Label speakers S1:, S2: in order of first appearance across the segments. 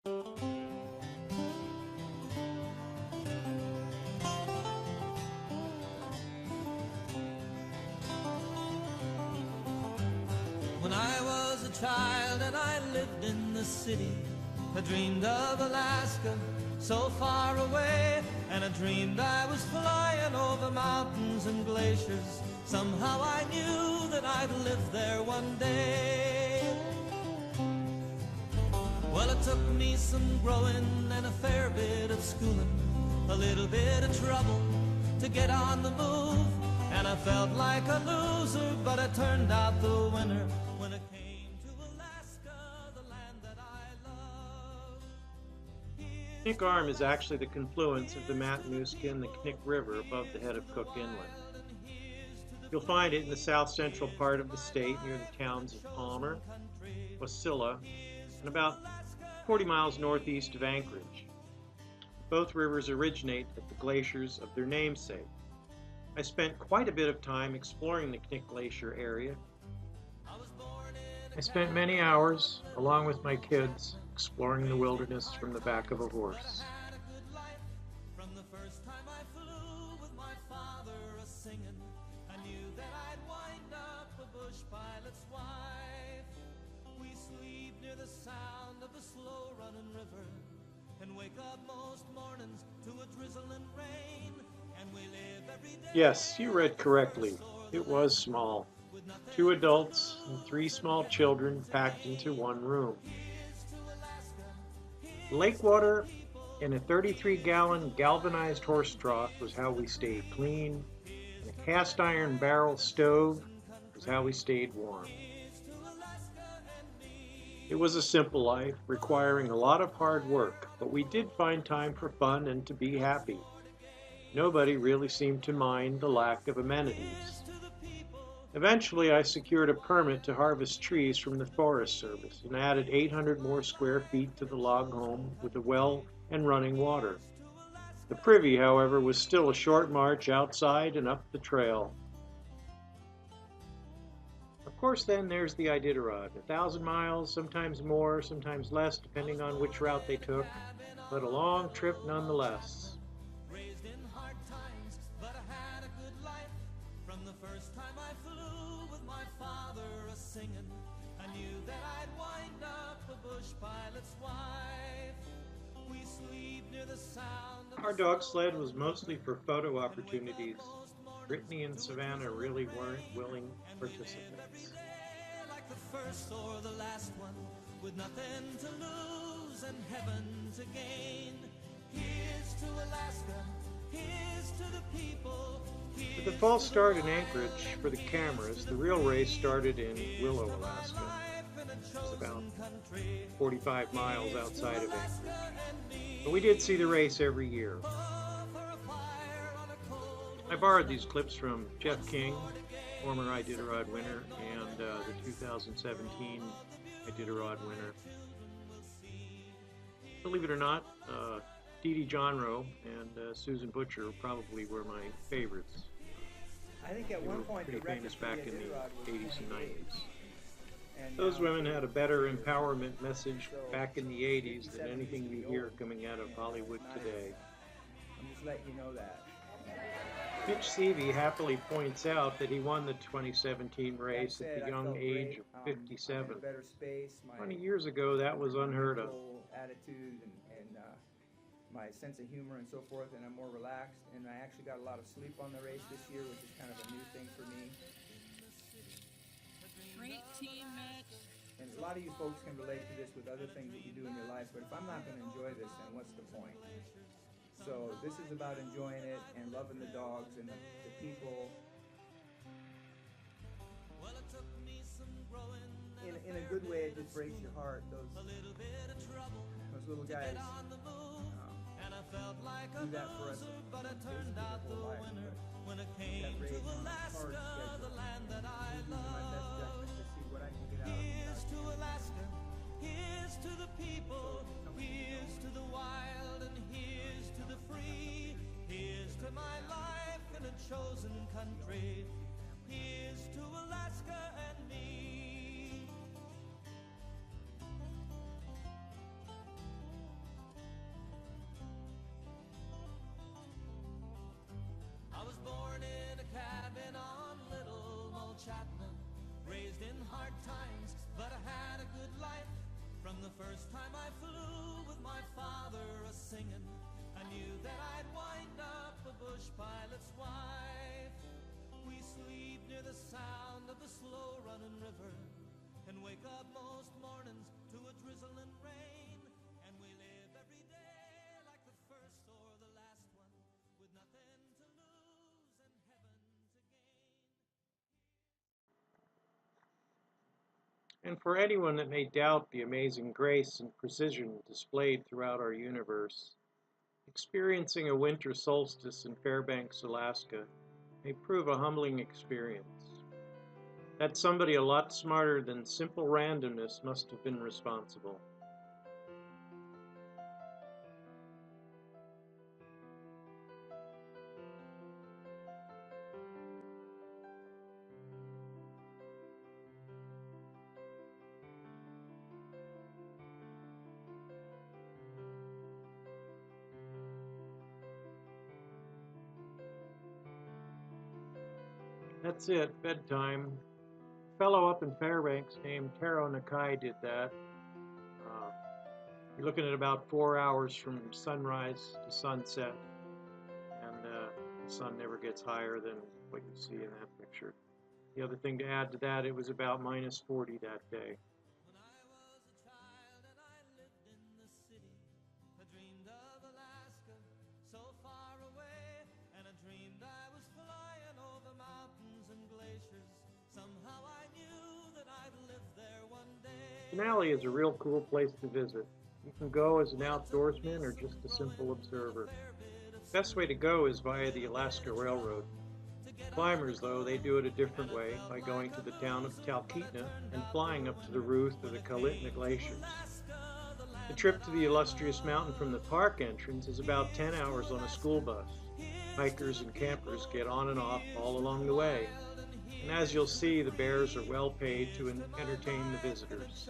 S1: When I was a child and I lived in the city, I dreamed of Alaska, so far away, and I dreamed I was flying over mountains and glaciers. Somehow I knew that I'd live there one day. Well, it took me some growing and a fair bit of schooling, a little bit of trouble to get on the move, and I felt like a loser, but I turned out the winner when it came to Alaska, the land that I love.
S2: Knik Arm is actually the confluence of the Matanuska and the Knik River above the head of Cook Inlet. You'll find it in the south-central part of the state near the towns of Palmer, Wasilla, and about 40 miles northeast of Anchorage. Both rivers originate at the glaciers of their namesake. I spent quite a bit of time exploring the Knik Glacier area. I spent many hours, along with my kids, exploring the wilderness from the back of a horse.
S1: From the first time I flew with my father a-singing, I knew that I'd wind up a bush pilot's wife. We sleep near the sound of the slow-running river and wake up most mornings to a drizzling rain, and we live every day.
S2: Yes, you read correctly. It was small. 2 adults and 3 small children packed into one room. Lake water in a 33-gallon galvanized horse trough was how we stayed clean, and a cast iron barrel stove was how we stayed warm. It was a simple life, requiring a lot of hard work, but we did find time for fun and to be happy. Nobody really seemed to mind the lack of amenities. Eventually, I secured a permit to harvest trees from the Forest Service and added 800 more square feet to the log home with a well and running water. The privy, however, was still a short march outside and up the trail. Of course, then there's the Iditarod, 1,000 miles, sometimes more, sometimes less, depending on which route they took, but a long trip nonetheless.
S1: Raised in hard times, but I had a good life. From the first time I flew with my father a-singing, I knew that I'd wind up a bush pilot's wife. We sleep near the sound of
S2: Our dog sled was mostly for photo opportunities. Brittany and Savannah really weren't willing participants.
S1: like the first or the last one, with nothing to lose and heaven to gain. Here's to Alaska, here's to the people.
S2: With the false start in Anchorage for the cameras, the real race started in Willow, Alaska. It was about 45 miles outside of Anchorage. But we did see the race every year. I borrowed these clips from Jeff King, former Iditarod winner, and the 2017 Iditarod winner. Believe it or not, Dee Dee Johnroe and Susan Butcher probably were my favorites.
S3: I think at
S2: They
S3: one
S2: were
S3: point
S2: pretty
S3: the record
S2: famous
S3: for
S2: back in
S3: Iditarod
S2: the
S3: was
S2: 80s and 90s.
S3: And
S2: Those women had a better empowerment message back in the 80s than
S3: 70s
S2: anything you
S3: to
S2: hear
S3: old.
S2: coming out of Hollywood today.
S3: I'm just letting you know that.
S2: Mitch Seavey happily points out that he won the 2017 race
S3: That
S2: at
S3: said,
S2: the
S3: I
S2: young
S3: felt
S2: age
S3: great.
S2: of
S3: I'm in
S2: 57.
S3: better space. My
S2: 20 years ago, that was unheard of.
S3: mental attitude and my sense of humor and so forth, and I'm more relaxed. And I actually got a lot of sleep on the race this year, which is kind of a new thing for me.
S4: Great team, Mitch.
S3: And a lot of you folks can relate to this with other things that you do in your life, but if I'm not going to enjoy this, then what's the point? So this is about enjoying it and loving the dogs and the people. In a good way, it just breaks your heart. Those little guys do that for us basically their whole life. But that race on a hard schedule. I'm using my best judgment to see what I can get out of it.
S1: Here's to Alaska, here's to the people, here's to the wild, and here's to the free. Here's to my life in a chosen country. Here's to Alaska and me. first time I flew with my father a-singing, I knew that I'd wind up a bush pilot's wife. We sleep near the sound of the slow-running river and wake up most mornings to a drizzling rain. And we live every day like the first or the last one, with nothing to lose and heaven to gain.
S2: And for anyone that may doubt the amazing grace and precision displayed throughout our universe, experiencing a winter solstice in Fairbanks, Alaska may prove a humbling experience. That somebody a lot smarter than simple randomness must have been responsible. That's it, bedtime. A fellow up in Fairbanks named Taro Nakai did that. You're looking at about 4 hours from sunrise to sunset, and the sun never gets higher than what you see in that picture. The other thing to add to that, it was about minus 40 that day.
S1: When I was a child and I lived in the city, I dreamed of Alaska, so far away, and I dreamed I was flying over mountains and glaciers. Somehow I knew that I'd live there one day.
S2: Denali is a real cool place to visit. You can go as an outdoorsman or just a simple observer. The best way to go is via the Alaska Railroad. Climbers, though, they do it a different way by going to the town of Talkeetna and flying up to the roof of the Kalitna glaciers. The trip to the illustrious mountain from the park entrance is about 10 hours on a school bus. Hikers and campers get on and off all along the way. And as you'll see, the bears are well paid to entertain the visitors.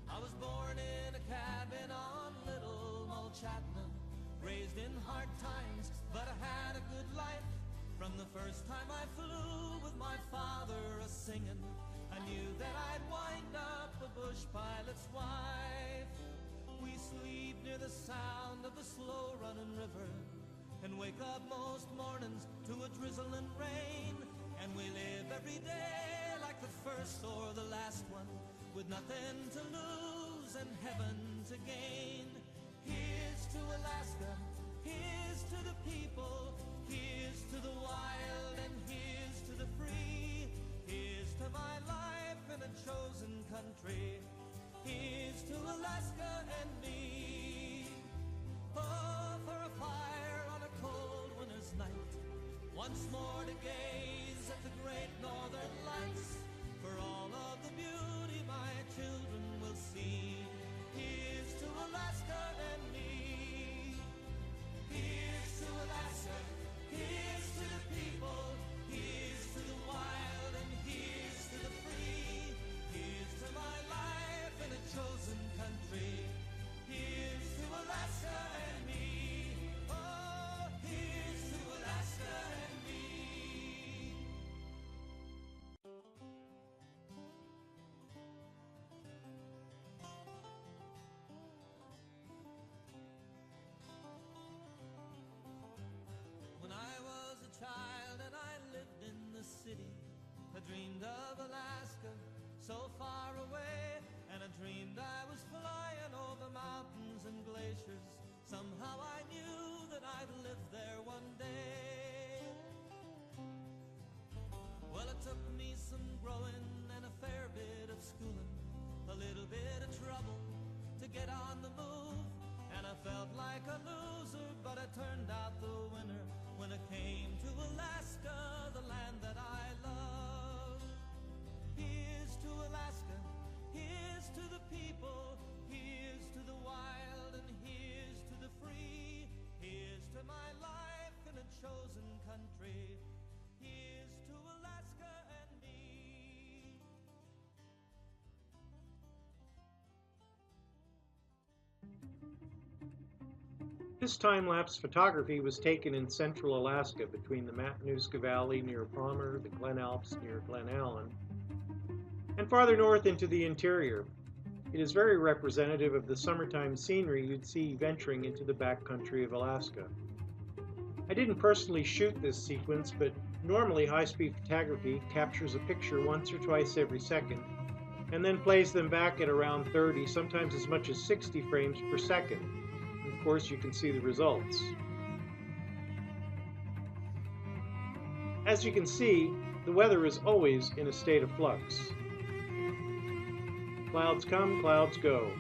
S1: I was born in a cabin on Little Mulchatna, raised in hard times, but I had a good life. From the first time I flew with my father a-singing, I knew that I'd wind up a bush pilot's wife. We sleep near the sound of the slow-running river and wake up most mornings to a drizzling rain. And we live every day like the first or the last one, with nothing to lose and heaven to gain. Here's to Alaska, here's to the people, here's to the wild and here's to the free. Here's to my life in a chosen country. Here's to Alaska and me. Oh, for a fire on a cold winter's night, once more to gaze at the great northern lights, for all of the beauty my children will see. Here's to Alaska and me. Here's to Alaska, here's to the people, here's to the wild and here's to the free. Here's to my life in a chosen country. Here's to Alaska and me. Oh, here's to Alaska and me. When I was a child and I lived in the city, I dreamed of Alaska, so far away, and I dreamed I was flying over mountains and glaciers. Somehow I knew that I'd live there one day. Well, it took me some growing and a fair bit of schooling, a little bit of trouble to get on the move, and I felt like a loser, but I turned out the winner when I came to Alaska, the land that I love. Here's to Alaska, here's to the people, here's to the wild and here's to the free. Here's to my life in a chosen country. Here's to Alaska and me.
S2: This time-lapse photography was taken in central Alaska between the Matanuska Valley near Palmer, the Glen Alps near Glen Allen, and farther north into the interior. It is very representative of the summertime scenery you'd see venturing into the backcountry of Alaska. I didn't personally shoot this sequence, but normally high-speed photography captures a picture once or twice every second, and then plays them back at around 30, sometimes as much as 60 frames per second. And of course, you can see the results. As you can see, the weather is always in a state of flux. Clouds come, clouds go.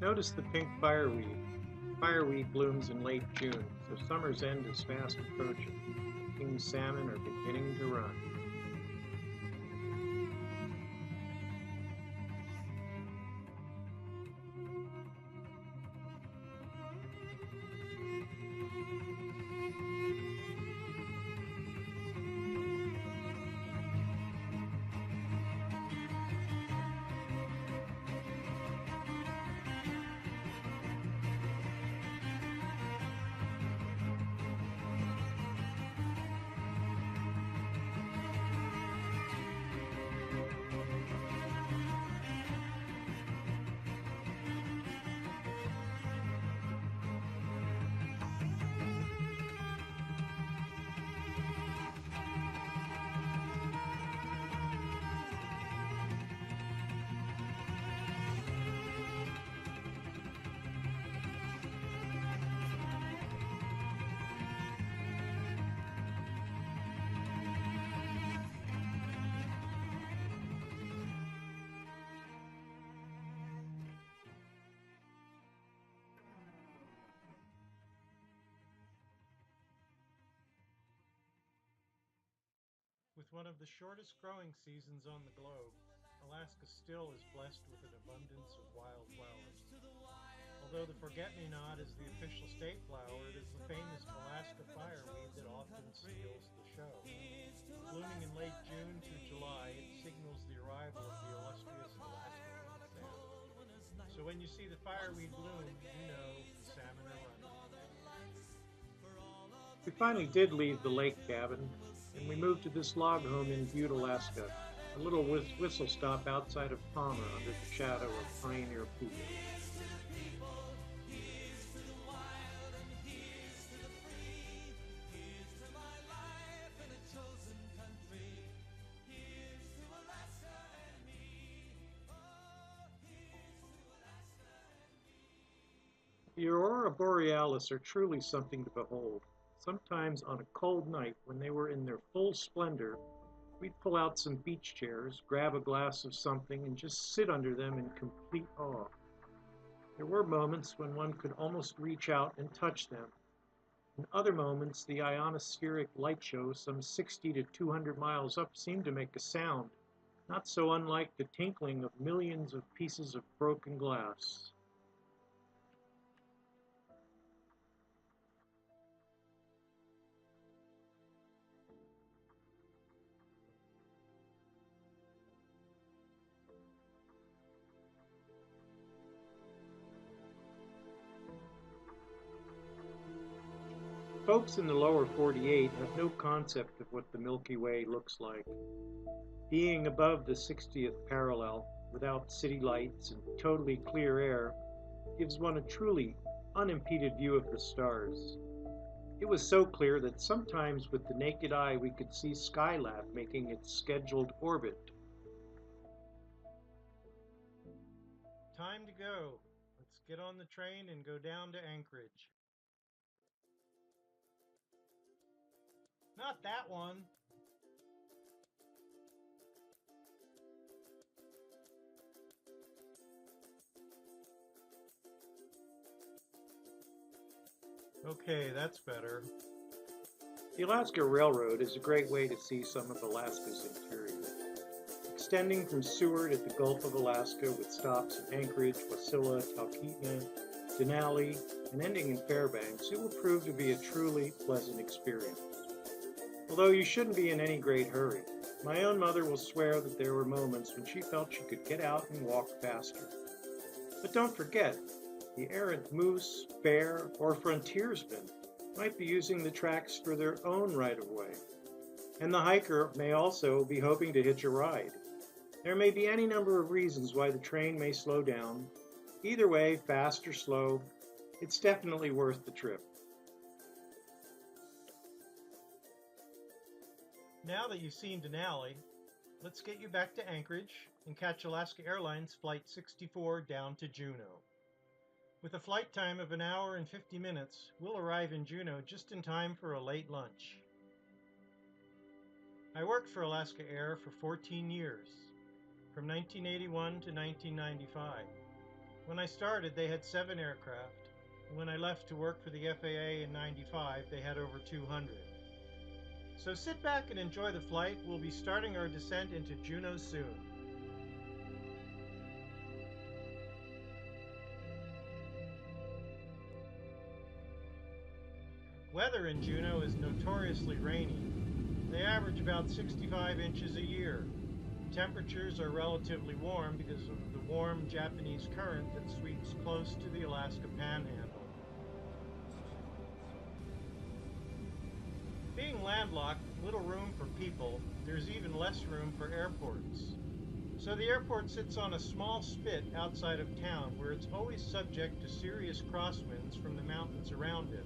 S2: Notice the pink fireweed. Fireweed blooms in late June, so summer's end is fast approaching. King salmon are beginning to run. With one of the shortest growing seasons on the globe, Alaska still is blessed with an abundance of wild flowers. Although the forget-me-not is the official state flower, it is the famous Alaska fireweed that often steals the show. Blooming in late June through July, it signals the arrival of the illustrious Alaska king salmon. So when you see the fireweed bloom, you know the salmon are running. We finally did leave the lake cabin, and we moved to this log home in Butte, Alaska, a little whistle stop outside of Palmer under the shadow of Pioneer Peak. The aurora borealis are truly something to behold. Sometimes on a cold night, when they were in their full splendor, we'd pull out some beach chairs, grab a glass of something, and just sit under them in complete awe. There were moments when one could almost reach out and touch them. In other moments, the ionospheric light show some 60 to 200 miles up seemed to make a sound, not so unlike the tinkling of millions of pieces of broken glass. Folks in the lower 48 have no concept of what the Milky Way looks like. Being above the 60th parallel, without city lights and totally clear air, gives one a truly unimpeded view of the stars. It was so clear that sometimes with the naked eye we could see Skylab making its scheduled orbit. Time to go. Let's get on the train and go down to Anchorage. Not that one. Okay, that's better. The Alaska Railroad is a great way to see some of Alaska's interior. Extending from Seward at the Gulf of Alaska with stops in Anchorage, Wasilla, Talkeetna, Denali, and ending in Fairbanks, it will prove to be a truly pleasant experience. Although you shouldn't be in any great hurry. My own mother will swear that there were moments when she felt she could get out and walk faster. But don't forget, the errant moose, bear, or frontiersman might be using the tracks for their own right-of-way. And the hiker may also be hoping to hitch a ride. There may be any number of reasons why the train may slow down. Either way, fast or slow, it's definitely worth the trip. Now that you've seen Denali, let's get you back to Anchorage and catch Alaska Airlines Flight 64 down to Juneau. With a flight time of 1 hour and 50 minutes, we'll arrive in Juneau just in time for a late lunch. I worked for Alaska Air for 14 years, from 1981 to 1995. When I started, they had 7 aircraft, and when I left to work for the FAA in 95, they had over 200. So sit back and enjoy the flight. We'll be starting our descent into Juneau soon. Weather in Juneau is notoriously rainy. They average about 65 inches a year. Temperatures are relatively warm because of the warm Japanese current that sweeps close to the Alaska Panhandle. Being landlocked, little room for people, there's even less room for airports. So the airport sits on a small spit outside of town where it's always subject to serious crosswinds from the mountains around it.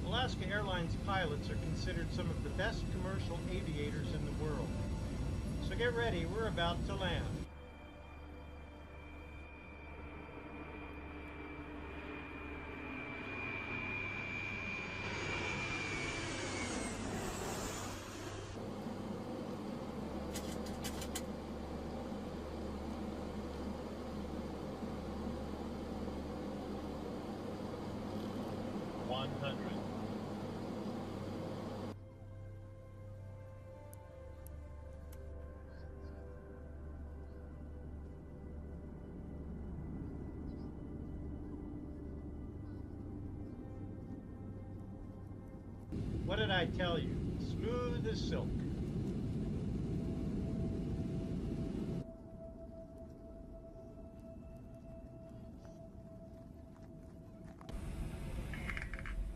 S2: Alaska Airlines pilots are considered some of the best commercial aviators in the world. So get ready, we're about to land. What did I tell you? Smooth as silk.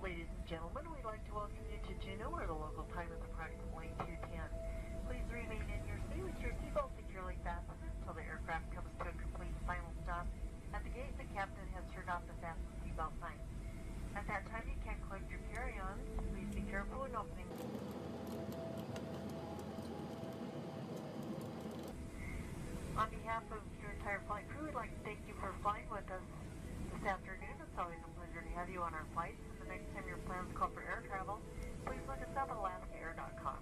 S5: Ladies and gentlemen, we'd like to welcome you to Juneau, where the local time is approximately 2:10. Please remain in your seat with your seatbelt securely fastened until the aircraft comes to a complete final stop. At the gate, the captain has turned off the fasten seatbelt sign. At that time, you can collect your carry-ons. Please be careful when opening. On behalf of your entire flight crew, we'd like to thank you for flying with us this afternoon. It's always a pleasure to have you on our flights. And the next time your plans call for air travel, please look us up at alaskaair.com.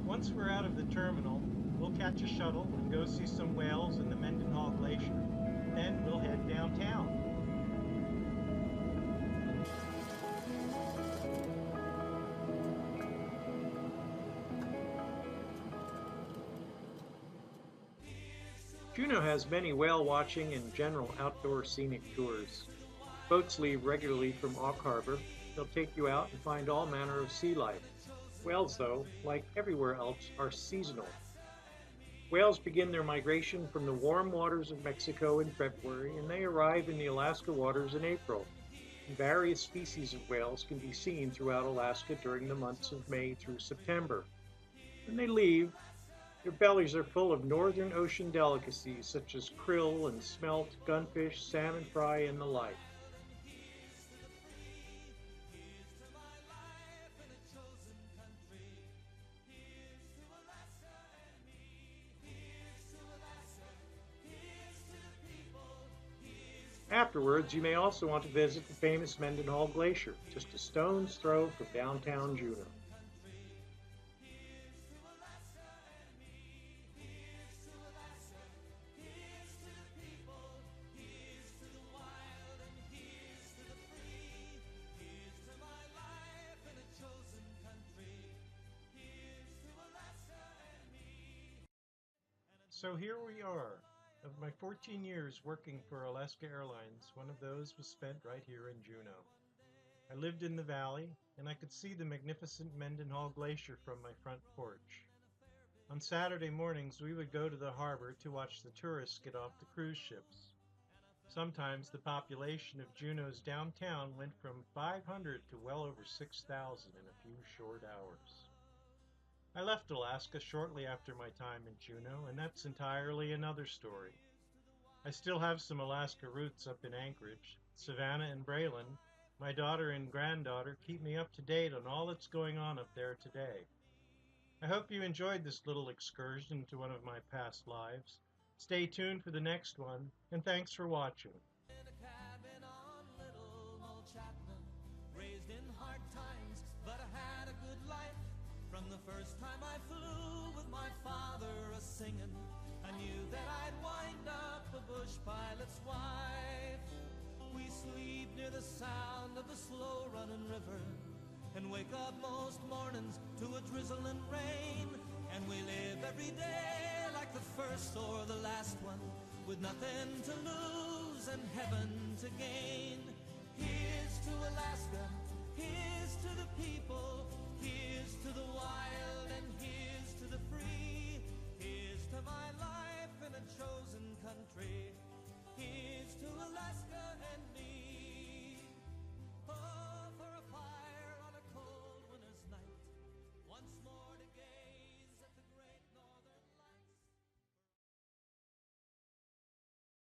S2: Once we're out of the terminal, we'll catch a shuttle and go see some whales in the Mendenhall Glacier. Then we'll head downtown. Juneau has many whale watching and general outdoor scenic tours. Boats leave regularly from Auk Harbor. They'll take you out and find all manner of sea life. Whales, though, like everywhere else, are seasonal. Whales begin their migration from the warm waters of Mexico in February, and they arrive in the Alaska waters in April. And various species of whales can be seen throughout Alaska during the months of May through September. When they leave, their bellies are full of northern ocean delicacies such as krill and smelt, gunfish, salmon fry, and the like. Afterwards, you may also want to visit the famous Mendenhall Glacier, just a stone's throw from downtown Juneau. So here we are. Of my 14 years working for Alaska Airlines, one of those was spent right here in Juneau. I lived in the valley, and I could see the magnificent Mendenhall Glacier from my front porch. On Saturday mornings, we would go to the harbor to watch the tourists get off the cruise ships. Sometimes the population of Juneau's downtown went from 500 to well over 6,000 in a few short hours. I left Alaska shortly after my time in Juneau, and that's entirely another story. I still have some Alaska roots up in Anchorage. Savannah and Braylon, my daughter and granddaughter, keep me up to date on all that's going on up there today. I hope you enjoyed this little excursion into one of my past lives. Stay tuned for the next one, and thanks for watching.
S1: In a cabin on Little Old Chapman, raised in hard times, but I had a good life. From the first time I flew with my father a-singing, I knew that I'd wind up a bush pilot's wife. We sleep near the sound of the slow-running river, and wake up most mornings to a drizzling rain. And we live every day like the first or the last one, with nothing to lose and heaven to gain. Here's to Alaska, here's to the people, here's to the